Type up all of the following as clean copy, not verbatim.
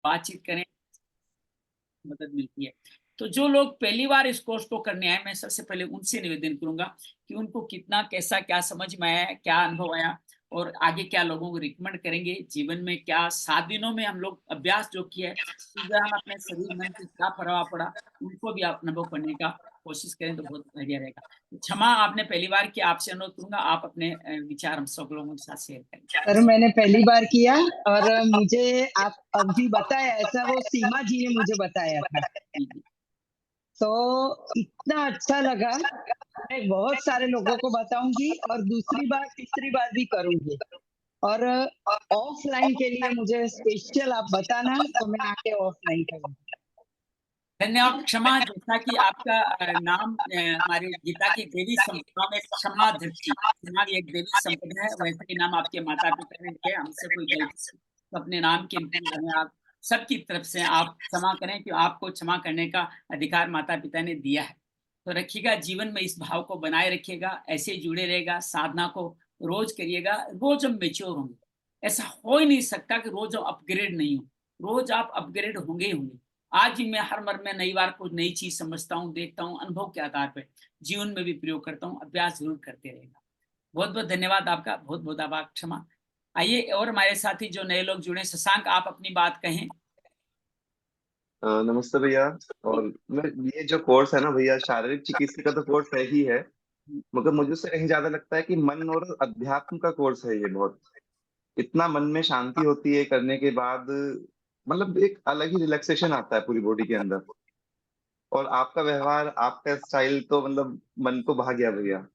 बातचीत करें, मदद मिलती है। तो जो लोग पहली बार इस कोर्स को करने आए, मैं सबसे पहले उनसे निवेदन करूंगा कि उनको कितना कैसा क्या समझ में आया, क्या अनुभव आया, और आगे क्या लोगों को रिकमेंड करेंगे जीवन में। क्या 7 दिनों में हम लोग अभ्यास जो किया है, उससे हम अपने शरीर मन पे क्या प्रभाव पड़ा, उनको भी आप अनुभव करने का कोशिश करें तो बहुत बढ़िया रहेगा। क्षमा, आपने पहली बार किया, आपसे अनुरोध करूंगा आप अपने विचार हम सब लोगों के साथ शेयर करें। सर मैंने पहली बार किया, और मुझे आप अभी बताया ऐसा वो सीमा जी ने मुझे बताया था, तो इतना अच्छा लगा। मैं बहुत सारे लोगों को बताऊंगी और दूसरी बार तीसरी बार भी करूंगी। और ऑफलाइन के लिए मुझे स्पेशल आप बताना, तो मैं आके ऑफलाइन करूंगी। धन्यवाद। क्षमा, जैसा कि आपका नाम हमारे गीता की देवी संपदा में क्षमा धरती, क्षमा भी एक देवी संपदा है, वैसे ही नाम आपके माता पिता ने दिया। हमसे कोई गलती तो अपने नाम के हमें आप सबकी तरफ से आप क्षमा करें कि आपको क्षमा करने का अधिकार माता पिता ने दिया है। तो रखिएगा, जीवन में इस भाव को बनाए रखिएगा, ऐसे जुड़े रहेगा, साधना को रोज करिएगा। रोज हम मेच्योर होंगे, ऐसा हो ही नहीं सकता कि रोज हम अपग्रेड नहीं हो। रोज आप अपग्रेड होंगे ही होंगे। आज ही मैं हर मर में नई बार कुछ नई चीज समझता हूँ, देखता हूँ, अनुभव के आधार पर जीवन में भी प्रयोग करता हूँ। अभ्यास जरूर करते रहेगा। बहुत बहुत धन्यवाद आपका, बहुत बहुत आभार। क्षमा। आइए और हमारे साथी जो नए लोग जुड़े, शशांक आप अपनी बात कहें। नमस्ते भैया। और मैं ये जो कोर्स है ना भैया, शारीरिक चिकित्सा का तो कोर्स है ही है, मगर मुझे उससे कहीं ज्यादा लगता है कि मन और अध्यात्म का कोर्स है ये। बहुत इतना मन में शांति होती है करने के बाद, मतलब एक अलग ही रिलैक्सेशन आता है पूरी बॉडी के अंदर। और आपका व्यवहार, आपका स्टाइल तो मतलब मन को भा गया भैया।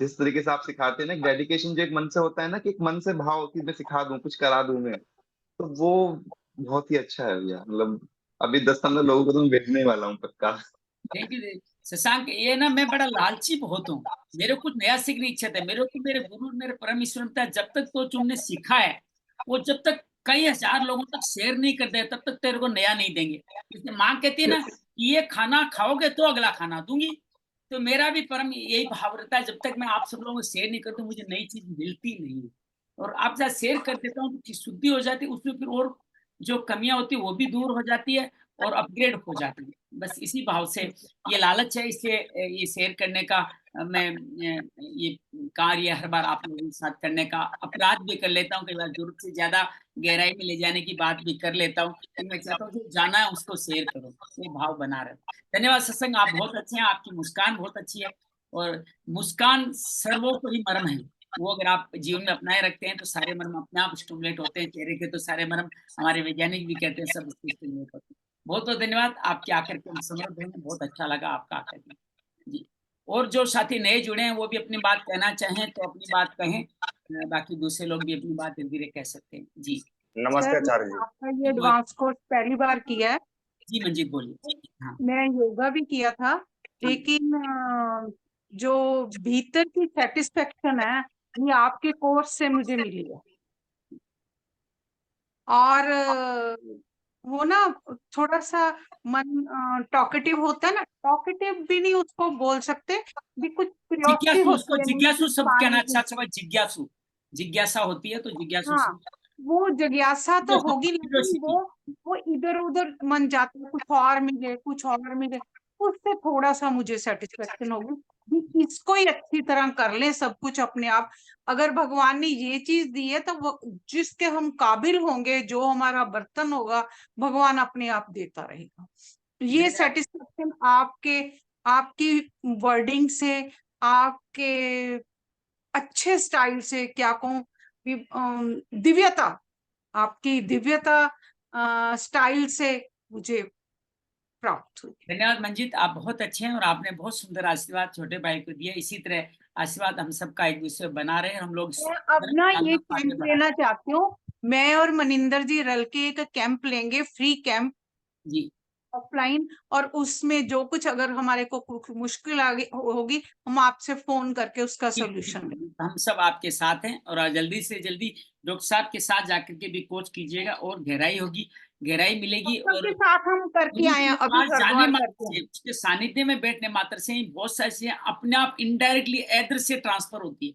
जिस तरीके से आप सिखाते हैं ना, डेडिकेशन जो एक मन से होता है ना, कि एक मन से भाव कि मैं सिखा दूं, कुछ करा दूं मैं, तो वो बहुत ही अच्छा है भैया। मतलब अभी 10-15 लोगों को तो मैं भेजने ही वाला हूँ पक्का। Thank you Shashank. ये ना, मैं बड़ा लालची बहुत हूँ, मेरे को कुछ नया सीखने की इच्छा है। मेरे को मेरे गुरु, मेरे परम ईश्वर ने बताया, जब तक तो तुमने सीखा है वो जब तक कई हजार लोगों तक शेयर नहीं कर दे, तब तक तेरे को नया नहीं देंगे। इसलिए माँ कहती है ना कि ये खाना खाओगे तो अगला खाना दूंगी। तो मेरा भी परम यही भाव रहता है, जब तक मैं आप सब लोगों को शेयर नहीं करता मुझे नई चीज मिलती नहीं है। और आप जब शेयर कर देता हूँ तो शुद्धि हो जाती है, उसमें फिर और जो कमियां होती है वो भी दूर हो जाती है और अपग्रेड हो जाती है। बस इसी भाव से ये लालच है, इसलिए ये शेयर करने का मैं ये कार्य हर बार आप लोगों के साथ करने का अपराध भी कर लेता हूँ। कई बार जरूरत से ज्यादा गहराई में ले जाने की बात भी कर लेता हूँ, लेकिन मैं चाहता हूँ जो जाना है उसको शेयर करो, वो भाव बना रहे। धन्यवाद सत्संग, आप बहुत अच्छे हैं, आपकी मुस्कान बहुत अच्छी है, और मुस्कान सर्वोपरि मर्म है। वो अगर आप जीवन में अपनाए रखते हैं तो सारे मर्म अपने आप स्टिमुलेट होते हैं। चेहरे के तो सारे मर्म, हमारे वैज्ञानिक भी कहते हैं, सब स्टिमुलेट होते हैं। बहुत बहुत धन्यवाद। आपके आकर के हम समृद्ध हैं, बहुत अच्छा लगा आपका आकर के। जी, और जो साथी नए जुड़े हैं वो भी अपनी बात कहना चाहें तो अपनी बात कहें, बाकी दूसरे लोग भी अपनी बात धीरे धीरे कह सकते हैं। जी नमस्ते सर, आचार्य जी। आपका ये एडवांस कोर्स पहली बार किया है। जी मंजीत बोलिए। हाँ मैं योगा भी किया था, लेकिन जो भीतर की सेटिस्फेक्शन है ये आपके कोर्स से मुझे मिली है। और वो ना थोड़ा सा मन टॉकेटिव होता है ना, टॉकेटिव भी नहीं उसको बोल सकते, भी कुछ क्यूरियोसिटी जिज्ञासु, उसको होती है नहीं जिज्ञासु कुछ शब्द कहना पाने अच्छा की। समझ, जिज्ञासु, जिज्ञासा होती है तो जिज्ञासु हाँ, शब्द। वो जिज्ञासा तो होगी, लेकिन क्यूरियोसिटी। वो इधर उधर मन जाता है, कुछ और मिले कुछ और मिले, उससे थोड़ा सा मुझे सेटिस्फेक्शन होगी भी इसको ही अच्छी तरह कर ले सब कुछ अपने आप। अगर भगवान ने ये चीज दी है तो वो जिसके हम काबिल होंगे, जो हमारा बर्तन होगा, भगवान अपने आप देता रहेगा। ये सेटिस्फेक्शन आपके आपकी वर्डिंग से, आपके अच्छे स्टाइल से, क्या कहूँ, दिव्यता, आपकी दिव्यता स्टाइल से मुझे प्राप्त हुई। धन्यवाद मंजीत, आप बहुत अच्छे हैं और आपने बहुत सुंदर आशीर्वाद छोटे भाई को दिया। इसी तरह आशीर्वाद हम सबका एक दूसरे बना रहे हैं, हम लोग मैं अब ना ये आगे कैंप बढ़ा। लेना चाहती हूँ, मैं और मनिंदर जी रल के एक कैंप लेंगे, फ्री कैंप जी ऑफलाइन, और उसमें जो कुछ अगर हमारे को कुछ मुश्किल आगे होगी, हम आपसे फोन करके उसका सोल्यूशन लेंगे। हम सब आपके साथ हैं, और जल्दी से जल्दी डॉक्टर साहब के साथ जाकर के भी कोच कीजिएगा, और गहराई होगी, गहराई मिलेगी। डॉक्टर और के साथ हम करके गुरु आए के हैं, अभी पास जाने हरिद्वार मात्र करके से, हैं। उसके सानिध्य में बैठने मात्र से ही बहुत सारी चीजें अपने आप इनडायरेक्टली अदृश्य ट्रांसफर होती है।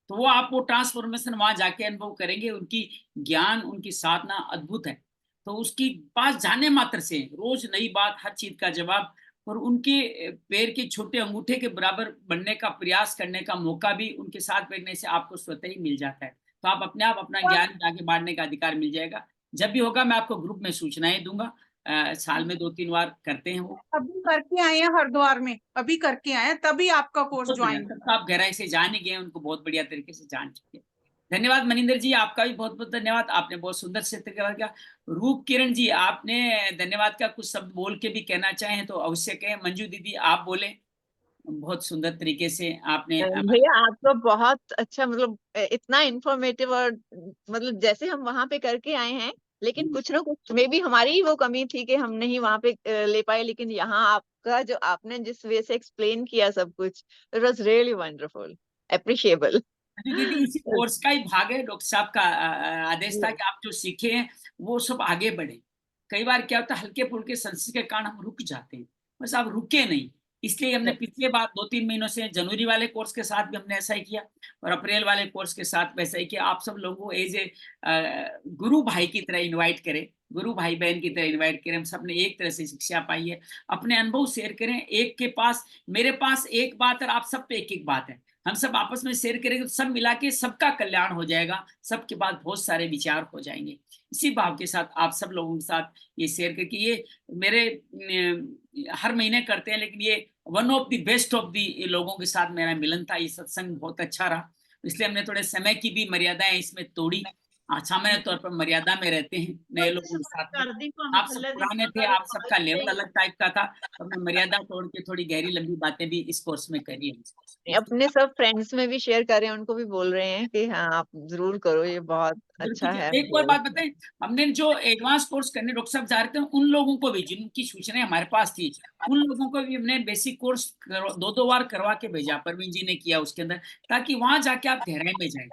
तो वो आप वो ट्रांसफॉर्मेशन वहां जाके अनुभव करेंगे। उनकी ज्ञान, उनकी साधना अद्भुत है। तो उसकी पास जाने मात्र से रोज नई बात, हर चीज का जवाब, और उनके पैर के छोटे अंगूठे के बराबर बनने का प्रयास करने का मौका भी उनके साथ बैठने से आपको स्वतः ही मिल जाता है। तो आप अपने आप अपना ज्ञान आगे बांटने का अधिकार मिल जाएगा। जब भी होगा मैं आपको ग्रुप में सूचनाएं दूंगा। साल में 2-3 बार करते हैं वो। अभी करके आए हैं हरिद्वार में, अभी करके आए हैं, तभी आपका कोर्स बहुत बढ़िया, ज्वाइन। तब तो आप गहराई से जान ही गए, उनको बहुत बढ़िया तरीके से जान चुके हैं। धन्यवाद मनिंदर जी, आपका भी बहुत बहुत धन्यवाद, आपने बहुत सुंदर से तरीका किया। रूप किरण जी, आपने धन्यवाद का कुछ शब्द बोल के भी कहना चाहें तो अवश्य कहें। मंजू दीदी आप बोले, बहुत सुंदर तरीके से आपने भैया आपका बहुत अच्छा, मतलब इतना इंफॉर्मेटिव, और मतलब जैसे हम वहां पे करके आए हैं, लेकिन कुछ ना कुछ मे भी हमारी ही वो कमी थी कि हम नहीं वहां पे ले पाए, लेकिन यहाँ आपका जो आपने जिस वे से एक्सप्लेन किया सब कुछ, it was really wonderful, appreciable. दीदी इसी कोर्स का ही भाग है। डॉक्टर साहब का आदेश था कि आप जो सीखे हैं वो सब आगे बढ़े। कई बार क्या होता है, हल्के फुल्के संशय के कारण हम रुक जाते हैं, बस आप रुके नहीं। इसलिए हमने पिछले बार 2-3 महीनों से जनवरी वाले कोर्स के साथ भी हमने ऐसा ही किया, और अप्रैल वाले कोर्स के साथ वैसा ही किया। आप सब लोगों को एज ए गुरु भाई की तरह इन्वाइट करें, गुरु भाई बहन की तरह इन्वाइट करें। हम सब ने एक तरह से शिक्षा पाई है, अपने अनुभव शेयर करें। एक के पास, मेरे पास एक बात है, आप सब पे एक एक बात है, हम सब आपस में शेयर करेंगे तो सब मिला के सबका कल्याण हो जाएगा, सबके पास बहुत सारे विचार हो जाएंगे। इसी भाव के साथ आप सब लोगों के साथ ये शेयर करके, ये मेरे हर महीने करते हैं, लेकिन ये one of the best of the लोगों के साथ मेरा मिलन था। ये सत्संग बहुत अच्छा रहा, इसलिए हमने थोड़े समय की भी मर्यादाएं इसमें तोड़ी। सामान्य तौर पर मर्यादा में रहते हैं नए लोगों के साथ में। आप सब पुराने थे, आप सबका लेवल अलग टाइप का था, तो हमने मर्यादा तोड़ के थोड़ी गहरी लंबी बातें भी इस कोर्स में करी है। अपने सब फ्रेंड्स में भी शेयर कर रहे हैं, उनको भी बोल रहे हैं कि हाँ आप जरूर करो, ये बहुत अच्छा है। एक और बात बताएं, हमने जो एडवांस कोर्स करने डॉक्टर साहब जा रहे थे, उन लोगों को भी जिनकी सूचनाएं हमारे पास थी, उन लोगों को भी हमने बेसिक कोर्स 2-2 बार करवा के भेजा। परवीन जी ने किया उसके अंदर, ताकि वहां जाके आप गहराई में जाए।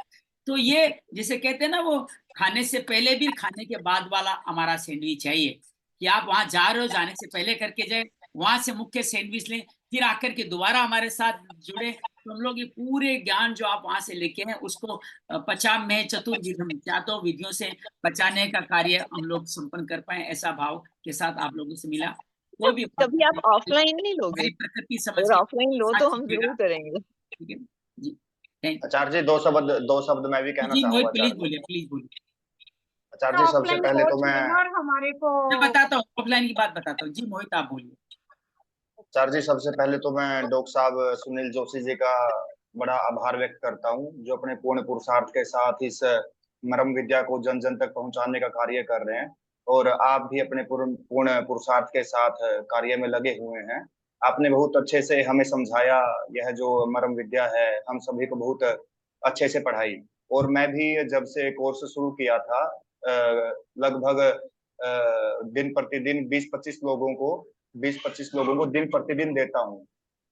तो ये जिसे कहते हैं ना, वो खाने से पहले भी खाने के बाद वाला हमारा सैंडविच है ये, कि आप वहां जा रहे हो, जाने से पहले करके जाए, वहां से मुख्य सैंडविच लें, फिर आकर के दोबारा हमारे साथ जुड़े। तो हम लोग ये पूरे ज्ञान जो आप वहां से लेके हैं उसको पचा में चतुर्विधम, क्या तो विधियों से बचाने का कार्य हम लोग संपन्न कर पाए, ऐसा भाव के साथ आप लोगों से मिला। कोई भी कभी आप ऑफलाइन नहीं लोगे? हमारी प्रकृति समझ अगर के ऑफलाइन लो तो हम सीखिएगा। जरूर करेंगे। ठीक है जी, थैंक यू आचार्य जी, दो शब्द मैं भी कहना जी। मोहित चाहूंगा प्लीज आचार्य जी। बोलिए, प्लीज बोलिए। आचार्य जी, सबसे ऑफलाइन पहले तो कोर्स मैं लेना और हमारे को मैं बताता हूँ, ऑफलाइन की बात बताता हूँ जी। मोहित आप बोलिए। आचार्य जी, सबसे पहले तो मैं डॉक्टर साहब सुनील जोशी जी का बड़ा आभार व्यक्त करता हूँ, जो अपने पूर्ण पुरुषार्थ के साथ इस मरम विद्या को जन जन तक पहुंचाने का कार्य कर रहे हैं, और आप भी अपने पूर्ण पुरुषार्थ के साथ कार्य में लगे हुए हैं। आपने बहुत अच्छे से हमें समझाया, यह जो मरम विद्या है हम सभी को बहुत अच्छे से पढ़ाई। और मैं भी जब से कोर्स शुरू किया था, लगभग दिन प्रतिदिन 20-25 लोगों को दिन प्रतिदिन देता हूँ।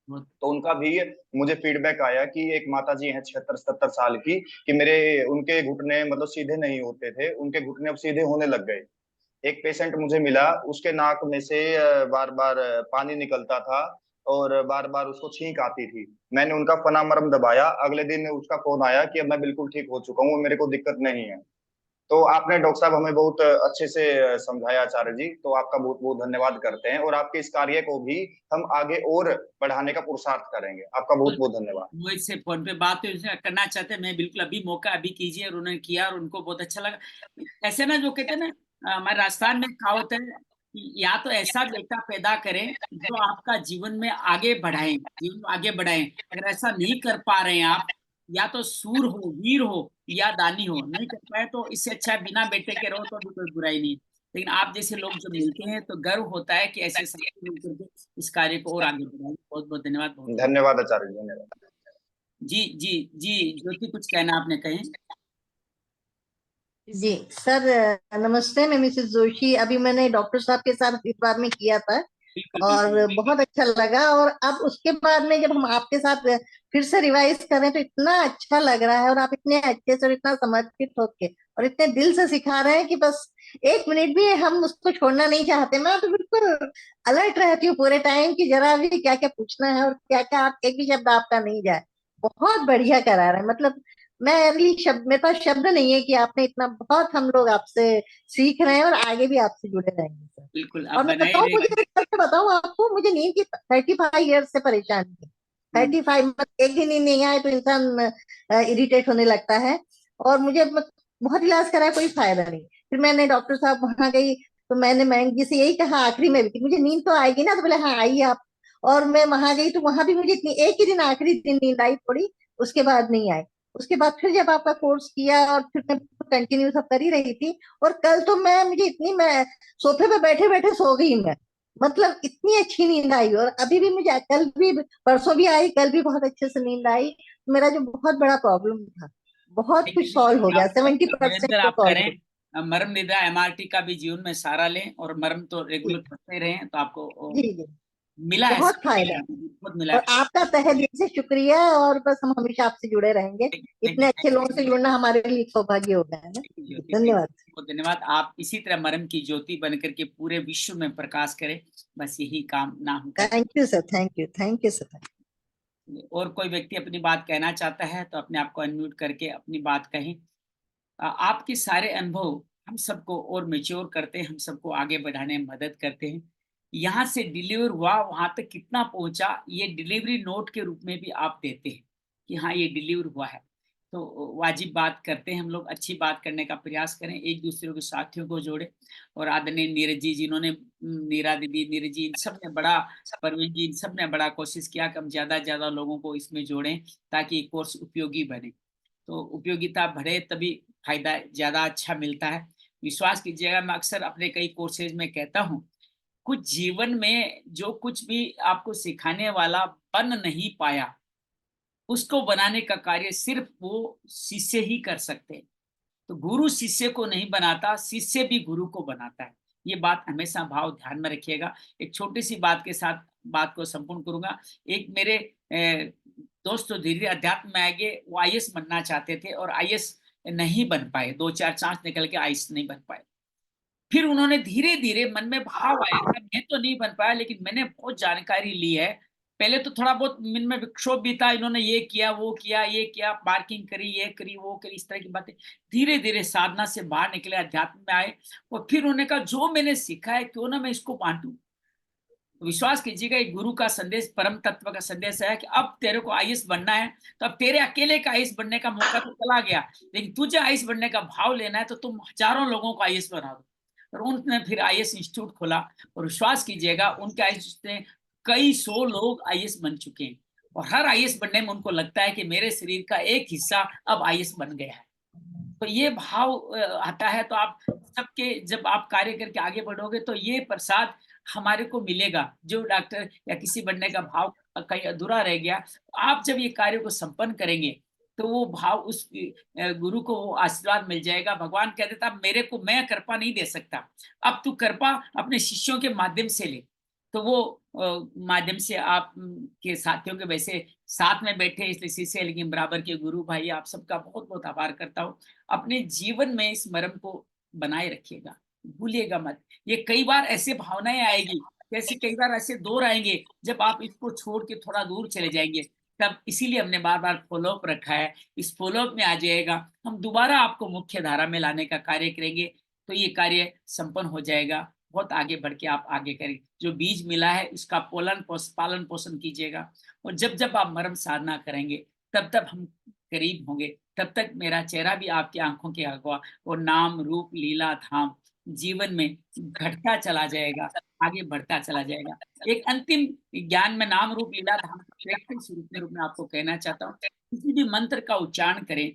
तो उनका भी मुझे फीडबैक आया कि एक माता जी हैं 76-77 साल की, कि मेरे उनके घुटने मतलब सीधे नहीं होते थे, उनके घुटने अब सीधे होने लग गए। एक पेशेंट मुझे मिला, उसके नाक में से बार बार पानी निकलता था और बार बार उसको छींक आती थी। मैंने उनका फनामरम दबाया, अगले दिन उसका फोन आया कि अब मैं बिल्कुल ठीक हो चुका हूँ, मेरे को दिक्कत नहीं है। तो आपने डॉक्टर साहब हमें बहुत अच्छे से समझाया आचार्य जी, तो आपका बहुत बहुत धन्यवाद करते हैं, और आपके इस कार्य को भी हम आगे और बढ़ाने का पुरुषार्थ करेंगे। आपका बहुत बहुत धन्यवाद। मोहित से फोन पे बात करना चाहते हैं, मैं बिल्कुल अभी मौका अभी कीजिए, और उन्होंने किया और उनको बहुत अच्छा लगा। ऐसे ना, जो कहते हैं ना, हमारे राजस्थान में कहावत है कि या तो ऐसा बेटा पैदा करें जो आपका जीवन में आगे बढ़ाए, जीवन में आगे बढ़ाए। अगर ऐसा नहीं कर पा रहे हैं आप, या तो सूर हो, वीर हो, या दानी हो, नहीं कर पाए तो इससे अच्छा है बिना बेटे के रहो, तो भी कोई बुराई नहीं। लेकिन आप जैसे लोग जो मिलते हैं तो गर्व होता है कि ऐसे साथी मिलकर के इस कार्य को और आगे बढ़ाएं। बहुत बहुत धन्यवाद। बहुत धन्यवाद आचार्य जी, धन्यवाद। जी जी जी, ज्योति कुछ कहना आपने कहे। जी सर, नमस्ते, मैं मिसेस जोशी। अभी मैंने डॉक्टर साहब के साथ इस बार में किया था और बहुत अच्छा लगा, और अब उसके बाद में जब हम आपके साथ फिर से रिवाइज करें तो इतना अच्छा लग रहा है, और आप इतने अच्छे से और इतना समर्पित होके और इतने दिल से सिखा रहे हैं कि बस एक मिनट भी हम उसको छोड़ना नहीं चाहते। मैं तो बिल्कुल अलर्ट रहती हूँ पूरे टाइम कि जरा भी क्या क्या पूछना है और क्या क्या, आप एक भी शब्द आपका नहीं जाए। बहुत बढ़िया करा रहे हैं, मतलब मैं शब्द, मेरे पास शब्द नहीं है कि आपने इतना, बहुत हम लोग आपसे सीख रहे हैं और आगे भी आपसे जुड़े रहेंगे सर। बिल्कुल और अब मैं बनाए बताऊं, रहे। मुझे सच में बताऊं आपको, मुझे नींद की 35 ईयर्स से परेशानी है। 35, मतलब एक दिन नींद नहीं आए तो इंसान इरिटेट होने लगता है। और मुझे बहुत इलाज करा, कोई फायदा नहीं। फिर मैंने डॉक्टर साहब वहां गई, तो मैंने मैम जी से यही कहा आखिरी में भी कि मुझे नींद तो आएगी ना, तो बोले हाँ आइए आप। और मैं वहां गई तो वहां भी मुझे इतनी, एक ही दिन आखिरी दिन नींद आई थोड़ी, उसके बाद नहीं आई। उसके बाद फिर जब आपका कोर्स किया और फिर मैं कंटिन्यू सब कर ही रही थी। और कल तो मुझे इतनी, मैं सोफे पे बैठे बैठे सो गई मैं, मतलब इतनी अच्छी नींद आई। और अभी भी मुझे, कल भी, परसों भी आई, कल भी बहुत अच्छे से नींद आई। मेरा जो बहुत बड़ा प्रॉब्लम था, बहुत कुछ सॉल्व हो गया, आप 70% निरंतर तो आप सॉल्व हो करें, मर्म निद्रा एमआरटी का भी जीवन में सहारा लें और मर्म तो गया। रेगुलर करते रहें तो आपको जी जी, मिला है, बहुत फायदा। बहुत मिला और है। आपका तहे दिल से शुक्रिया, और बस हम हमेशा आपसे जुड़े रहेंगे। थैंक इतने यू, अच्छे लोगों से जुड़ना हमारे लिए सौभाग्य होगा, है ना। जी, ज्योति, धन्यवाद। बहुत धन्यवाद। आप इसी तरह मर्म की ज्योति बनकर के पूरे विश्व में प्रकाश करें, बस यही कामना हम करते thank you sir, thank you, thank you sir. हैं। और कोई व्यक्ति अपनी बात कहना चाहता है तो अपने आप को अनम्यूट करके अपनी बात कहें। आपके सारे अनुभव हम सबको और मेच्योर करते हैं, हम सबको आगे बढ़ाने में मदद करते हैं। यहाँ से डिलीवर हुआ वहां तक कितना पहुंचा, ये डिलीवरी नोट के रूप में भी आप देते हैं कि हाँ ये डिलीवर हुआ है। तो वाजिब बात करते हैं हम लोग, अच्छी बात करने का प्रयास करें, एक दूसरे के साथियों को जोड़े। और आदरणीय नीरज जी, जिन्होंने नीरा दीदी, नीरज जी, इन सब ने बड़ा, परवीन जी, इन सब ने बड़ा कोशिश किया कि हम ज्यादा से ज्यादा लोगों को इसमें जोड़ें ताकि कोर्स उपयोगी बने। तो उपयोगिता बढ़े तभी फायदा ज्यादा अच्छा मिलता है। विश्वास कीजिएगा, मैं अक्सर अपने कई कोर्सेज में कहता हूँ, कुछ जीवन में जो कुछ भी आपको सिखाने वाला बन नहीं पाया, उसको बनाने का कार्य सिर्फ वो शिष्य ही कर सकते हैं। तो गुरु शिष्य को नहीं बनाता, शिष्य भी गुरु को बनाता है। ये बात हमेशा भाव ध्यान में रखिएगा। एक छोटी सी बात के साथ बात को संपूर्ण करूंगा। एक मेरे दोस्त तो धीरे अध्यात्म में आगे, वो आईएएस बनना चाहते थे और आईएएस नहीं बन पाए, 2-4 चांस निकल के आईएएस नहीं बन पाए। फिर उन्होंने धीरे धीरे मन में भाव आया कि मैं तो नहीं बन पाया, लेकिन मैंने बहुत जानकारी ली है। पहले तो थोड़ा बहुत मन में विक्षोभ भी था, इन्होंने ये किया वो किया, ये किया, पार्किंग करी, ये करी वो करी, इस तरह की बातें। धीरे धीरे साधना से बाहर निकले, अध्यात्म में आए। और फिर उन्होंने कहा जो मैंने सीखा है क्यों ना मैं इसको बांटूं। तो विश्वास कीजिएगा, एक गुरु का संदेश, परम तत्व का संदेश है कि अब तेरे को आईएएस बनना है तो अब तेरे अकेले का आईएएस बनने का मौका तो चला गया, लेकिन तुझे आईएएस बनने का भाव लेना है तो तुम हजारों लोगों को आईएएस बना दो। और उन्होंने फिर आईएएस इंस्टीट्यूट खोला और विश्वास कीजिएगा उनके आईएएस में कई 100 लोग आईएएस बन चुके हैं। और हर आईएएस बनने में उनको लगता है कि मेरे शरीर का एक हिस्सा अब आईएएस बन गया है। तो ये भाव आता है। तो आप सबके, जब आप कार्य करके आगे बढ़ोगे तो ये प्रसाद हमारे को मिलेगा। जो डॉक्टर या किसी बनने का भाव कहीं अधूरा रह गया, आप जब ये कार्य को संपन्न करेंगे तो वो भाव, उस गुरु को वो आशीर्वाद मिल जाएगा। भगवान कह देता मेरे को, मैं कृपा नहीं दे सकता, अब तू कृपा अपने शिष्यों के माध्यम से ले। तो वो माध्यम से आप के साथियों के, वैसे साथ में बैठे इसलिए शिष्य, लेकिन बराबर के गुरु भाई, आप सबका बहुत बहुत आभार करता हूँ। अपने जीवन में इस मर्म को बनाए रखिएगा, भूलिएगा मत। ये कई बार ऐसे भावनाएं आएगी, जैसे कई बार ऐसे दौर आएंगे जब आप इसको छोड़ के थोड़ा दूर चले जाएंगे, तब इसीलिए हमने बार बार फॉलोअप रखा है। इस फॉलोअप में आ जाएगा, हम दोबारा आपको मुख्य धारा में लाने का कार्य करेंगे, तो ये कार्य संपन्न हो जाएगा। बहुत आगे बढ़ के आप आगे करेंगे। जो बीज मिला है उसका पालन पोषण कीजिएगा। और जब जब आप मर्म साधना करेंगे तब तब हम करीब होंगे, तब तक मेरा चेहरा भी आपकी आंखों के आगे, और नाम रूप लीला धाम जीवन में घटता चला जाएगा, आगे बढ़ता चला जाएगा। एक अंतिम ज्ञान में नाम रूप लीला धाम प्रैक्टिस रूप में आपको कहना चाहता हूँ। किसी भी मंत्र का उच्चारण करें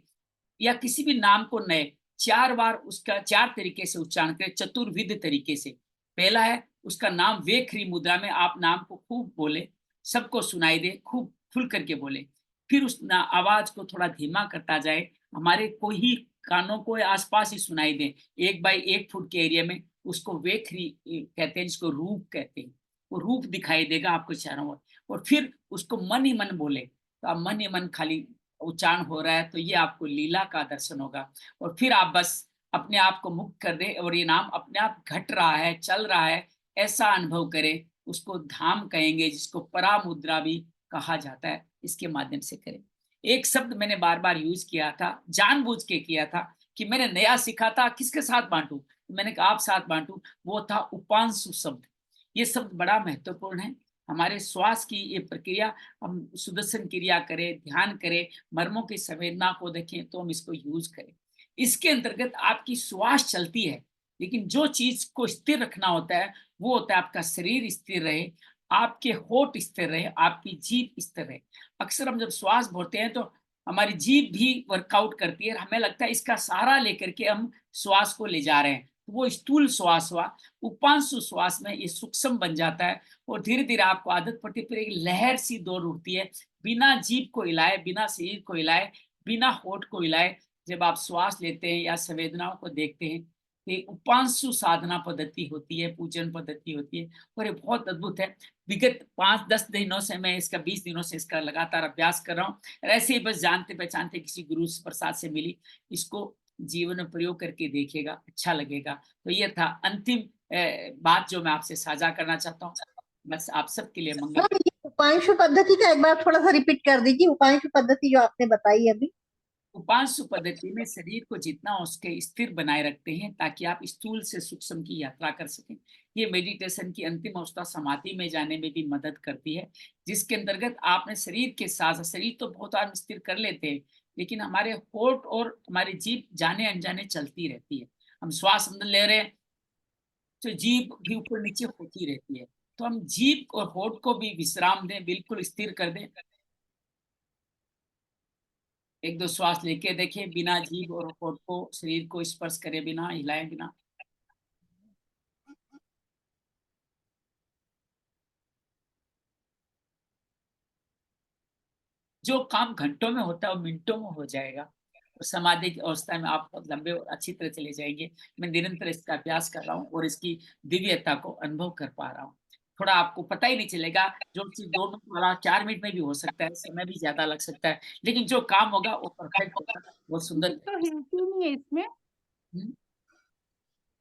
या किसी भी नाम को नए 4 बार उसका 4 तरीके से उच्चारण करें, चतुर्विध तरीके से। पहला है उसका नाम वेखरी मुद्रा में आप नाम को खूब बोले, सबको सुनाई दे, खूब खुल करके बोले। फिर उस आवाज को थोड़ा धीमा करता जाए, हमारे कोई ही कानों को आसपास ही सुनाई दे। 1 बाई 1 फुट के एरिया में उसको वेखरी कहते हैं, जिसको रूप कहते हैं। वो रूप दिखाई देगा आपको चारों ओर। और फिर उसको मन ही मन बोले, तो आप मन ही मन खाली उच्चारण हो रहा है, तो ये आपको लीला का दर्शन होगा। और फिर आप बस अपने आप को मुक्त कर दे और ये नाम अपने आप घट रहा है, चल रहा है, ऐसा अनुभव करें। उसको धाम कहेंगे, जिसको परा मुद्रा भी कहा जाता है, इसके माध्यम से करें। एक शब्द मैंने बार बार यूज किया था, जानबूझ के किया था कि मैंने नया सीखा था, किसके साथ बांटूं, मैंने कहा आप साथ बांटू, वो था उपांशु शब्द। ये शब्द बड़ा महत्वपूर्ण है। हमारे श्वास की ये प्रक्रिया, हम सुदर्शन क्रिया करें, ध्यान करें, मर्मों की संवेदना को देखें, तो हम इसको यूज करें। इसके अंतर्गत आपकी श्वास चलती है, लेकिन जो चीज को स्थिर रखना होता है वो होता है आपका शरीर स्थिर रहे, आपके होठ स्थिर रहे, आपकी जीभ स्थिर रहे। अक्सर हम जब श्वास भरते हैं तो हमारी जीभ भी वर्कआउट करती है, हमें लगता है इसका सहारा लेकर के हम श्वास को ले जा रहे हैं, तो वो स्थूल श्वास हुआ। उपांशु श्वास में ये सूक्ष्म बन जाता है और धीरे धीरे आपको आदत पड़ती है, फिर एक लहर सी दौड़ उठती है, बिना जीभ को हिलाए, बिना शरीर को हिलाए, बिना होठ को हिलाए। जब आप श्वास लेते हैं या संवेदनाओं को देखते हैं, ये उपांशु साधना पद्धति होती है, पूजन पद्धति होती है, और ये बहुत अद्भुत है। विगत 5-10 दिनों से मैं इसका 20 दिनों से इसका लगातार अभ्यास कर रहा हूँ। ऐसे ही बस जानते पहचानते किसी गुरु प्रसाद से मिली, इसको जीवन में प्रयोग करके देखिएगा, अच्छा लगेगा। तो ये था अंतिम बात जो मैं आपसे साझा करना चाहता हूँ। बस आप सबके लिए मंगल। सर, ये उपांशु पद्धति का एक बार थोड़ा सा रिपीट कर दीजिए, उपांशु पद्धति जो आपने बताई अभी। उपांशु पद्धति में शरीर को जितना उसके स्थिर बनाए रखते हैं ताकि आप स्थूल से सूक्ष्म की यात्रा कर सकें। ये मेडिटेशन की अंतिम अवस्था समाधि में जाने में भी मदद करती है, जिसके अंतर्गत आपने शरीर के साथ, शरीर तो बहुत आदमी स्थिर कर लेते हैं, लेकिन हमारे होठ और हमारी जीभ जाने अनजाने चलती रहती है। हम श्वास अंदर ले रहे हैं तो जीभ भी ऊपर नीचे होती रहती है, तो हम जीभ और होठ को भी विश्राम दें, बिल्कुल स्थिर कर दें। 1-2 श्वास लेके देखें, बिना जीभ और होठ को, शरीर को स्पर्श करे बिना, हिलाए बिना। जो काम घंटों में होता है वो मिनटों में हो जाएगा, और समाधि की अवस्था में आप बहुत लंबे और अच्छी तरह चले जाएंगे। मैं निरंतर इसका अभ्यास कर रहा हूँ और इसकी दिव्यता को अनुभव कर पा रहा हूँ। थोड़ा आपको पता ही नहीं चलेगा, जो चीज 2 मिनट वाला 4 मिनट में भी हो सकता है, समय भी ज्यादा लग सकता है, लेकिन जो काम होगा वो परफेक्ट होगा, बहुत सुंदर। तो हिलती नहीं है इसमें। हम्म।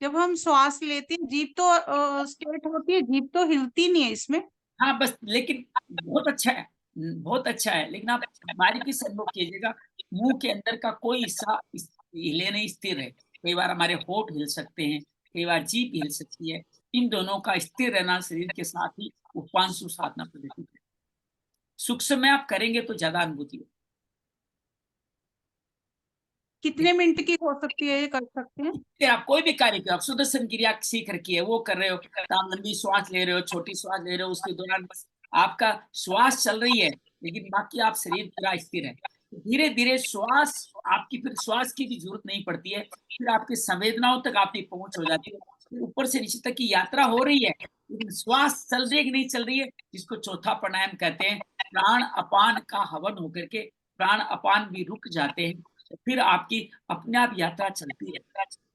जब हम श्वास लेते हैं जीभ तो स्ट्रेट होती है, जीभ तो हिलती नहीं है इसमें। हाँ बस, लेकिन बहुत अच्छा है, बहुत अच्छा है, लेकिन आप बारीकी से अनुभव कीजिएगा, मुंह के अंदर का कोई हिस्सा हिले नहीं, स्थिर है। कई बार हमारे होठ हिल सकते हैं, कई बार जीभ हिल सकती है। इन दोनों का स्थिर रहना शरीर के साथ ही उपांशु साधना पद्धति है। सूक्ष्म में आप करेंगे तो ज्यादा अनुभूति हो। कितने मिनट की हो सकती है, ये कर सकते हैं? फिर आप कोई भी कार्य करो, आप सुदर्शन क्रिया सीख रखी है वो कर रहे हो, तो आप लंबी श्वास ले रहे हो, छोटी श्वास ले रहे हो, उसके दौरान बस आपका श्वास चल रही है, लेकिन बाकी आप शरीर पूरा स्थिर है। धीरे धीरे श्वास आपकी, फिर श्वास की भी जरूरत नहीं पड़ती है, फिर आपकी संवेदनाओं तक आपकी पहुंच हो जाती है, फिर ऊपर से नीचे तक की यात्रा हो रही है, लेकिन श्वास चल रही है कि नहीं चल रही है, जिसको चौथा प्राणायाम कहते हैं। प्राण अपान का हवन होकर के प्राण अपान भी रुक जाते हैं, फिर आपकी अपने आप यात्रा चलती है।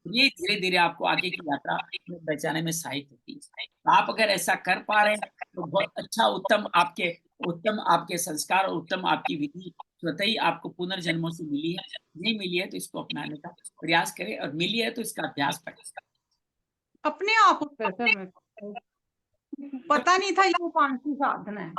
ये धीरे धीरे आपको आगे की यात्रा में बचाने में सहायक होती है। तो आप अगर ऐसा कर पा रहे हैं तो बहुत अच्छा, उत्तम आपके संस्कार और उत्तम आपकी विधि स्वतः ही आपको पुनर्जन्मों से मिली है। नहीं मिली है तो इसको अपनाने का प्रयास करें, और मिली है तो इसका अभ्यास करें। अपने आप होता है सर, मेरे को पता नहीं था ये उपांशु साधना है।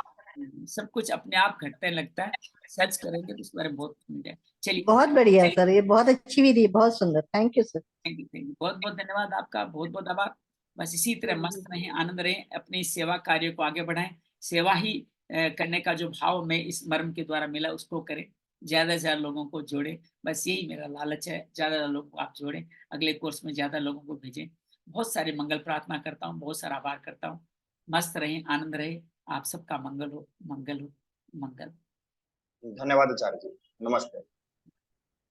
सब कुछ अपने आप घटने लगता है, सर्च करेंगे तो इस बारे में बहुत मिल जाए। चलिए, बहुत बढ़िया सर, ये बहुत अच्छी विधि, बहुत सुंदर, thank you sir. Thank you, बहुत बहुत धन्यवाद आपका, बहुत बहुत आभार। बस इसी तरह मस्त रहें, आनंद रहें, अपने सेवा कार्य को आगे बढ़ाएं। सेवा ही करने का जो भाव में इस मर्म के द्वारा मिला उसको करें, ज्यादा से ज्यादा लोगों को जोड़ें, बस यही मेरा लालच है। ज्यादा लोगों को आप जोड़ें, अगले कोर्स में ज्यादा लोगों को भेजें। बहुत सारे मंगल प्रार्थना करता हूँ, बहुत सारा आभार करता हूँ। मस्त रहें, आनंद रहे, आप सबका मंगल हो, मंगल हो, मंगल। धन्यवाद आचार्य जी, नमस्ते।